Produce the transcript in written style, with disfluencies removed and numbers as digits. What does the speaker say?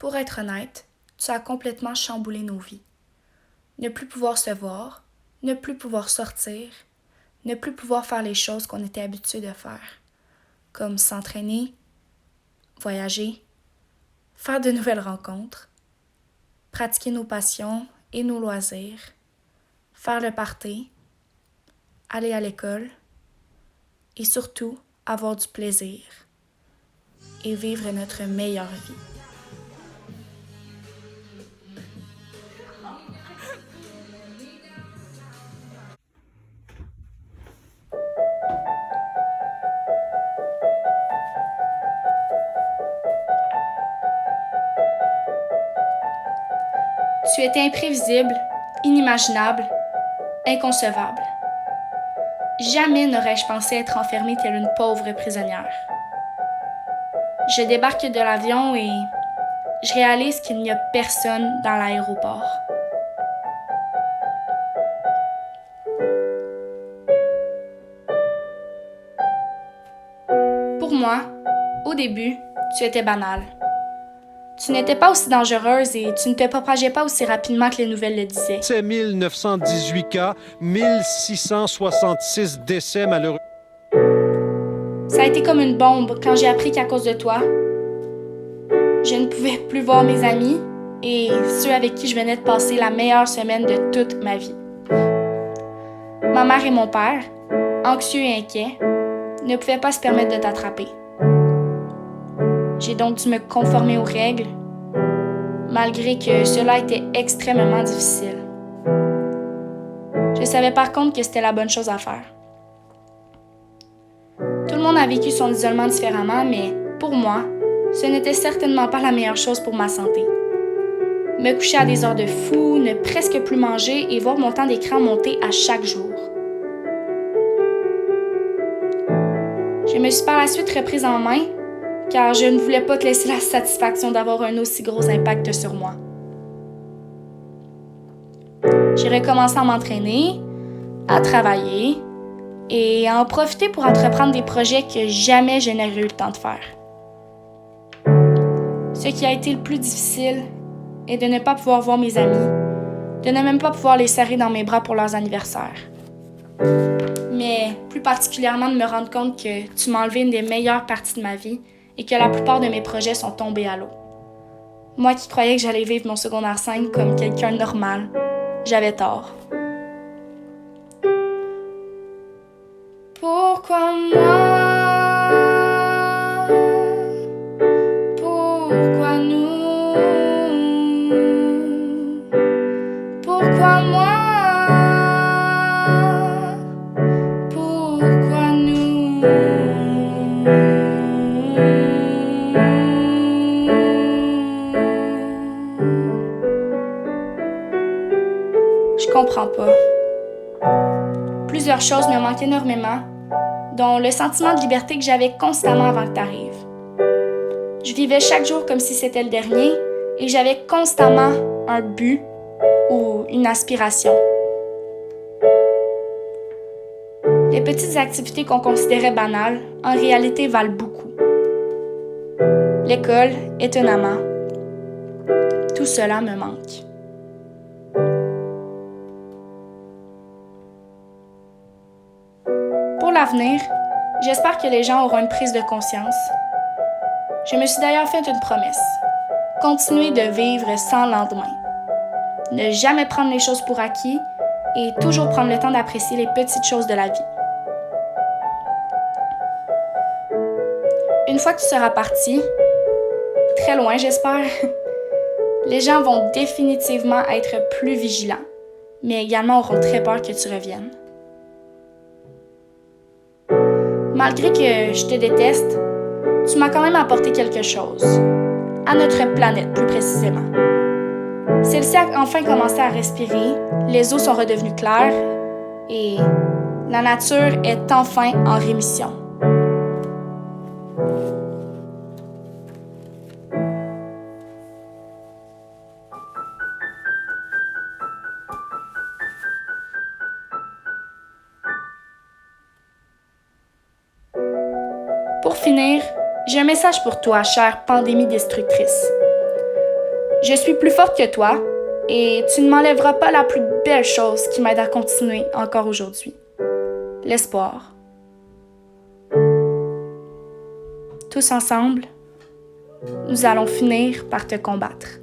Pour être honnête, tu as complètement chamboulé nos vies. Ne plus pouvoir se voir, ne plus pouvoir sortir, ne plus pouvoir faire les choses qu'on était habitué de faire, comme s'entraîner, voyager, faire de nouvelles rencontres, pratiquer nos passions et nos loisirs, faire le party, aller à l'école et surtout avoir du plaisir et vivre notre meilleure vie. Tu étais imprévisible, inimaginable, inconcevable. Jamais n'aurais-je pensé être enfermée telle une pauvre prisonnière. Je débarque de l'avion et je réalise qu'il n'y a personne dans l'aéroport. Pour moi, au début, tu étais banale. Tu n'étais pas aussi dangereuse et tu ne te propageais pas aussi rapidement que les nouvelles le disaient. C'est 1918 cas, 1666 décès malheureux. Ça a été comme une bombe quand j'ai appris qu'à cause de toi, je ne pouvais plus voir mes amis et ceux avec qui je venais de passer la meilleure semaine de toute ma vie. Ma mère et mon père, anxieux et inquiets, ne pouvaient pas se permettre de t'attraper. J'ai donc dû me conformer aux règles, malgré que cela était extrêmement difficile. Je savais par contre que c'était la bonne chose à faire. Tout le monde a vécu son isolement différemment, mais pour moi, ce n'était certainement pas la meilleure chose pour ma santé. Me coucher à des heures de fou, ne presque plus manger et voir mon temps d'écran monter à chaque jour. Je me suis par la suite reprise en main, car je ne voulais pas te laisser la satisfaction d'avoir un aussi gros impact sur moi. J'ai recommencé à m'entraîner, à travailler et à en profiter pour entreprendre des projets que jamais je n'aurais eu le temps de faire. Ce qui a été le plus difficile est de ne pas pouvoir voir mes amis, de ne même pas pouvoir les serrer dans mes bras pour leurs anniversaires. Mais plus particulièrement de me rendre compte que tu m'as enlevé une des meilleures parties de ma vie et que la plupart de mes projets sont tombés à l'eau. Moi qui croyais que j'allais vivre mon secondaire 5 comme quelqu'un de normal, j'avais tort. Pourquoi moi? Pourquoi nous? Pourquoi moi? Pourquoi nous? Je comprends pas. Plusieurs choses me manquent énormément, dont le sentiment de liberté que j'avais constamment avant que tu arrives. Je vivais chaque jour comme si c'était le dernier et j'avais constamment un but ou une aspiration. Les petites activités qu'on considérait banales, en réalité, valent beaucoup. L'école, étonnamment, tout cela me manque. Pour l'avenir, j'espère que les gens auront une prise de conscience. Je me suis d'ailleurs fait une promesse. Continuer de vivre sans lendemain. Ne jamais prendre les choses pour acquis et toujours prendre le temps d'apprécier les petites choses de la vie. Une fois que tu seras parti, très loin j'espère, les gens vont définitivement être plus vigilants, mais également auront très peur que tu reviennes. Malgré que je te déteste, tu m'as quand même apporté quelque chose, à notre planète plus précisément. Celle-ci a enfin commencé à respirer, les eaux sont redevenues claires et la nature est enfin en rémission. Pour finir, j'ai un message pour toi, chère pandémie destructrice. Je suis plus forte que toi et tu ne m'enlèveras pas la plus belle chose qui m'aide à continuer encore aujourd'hui. L'espoir. Tous ensemble, nous allons finir par te combattre.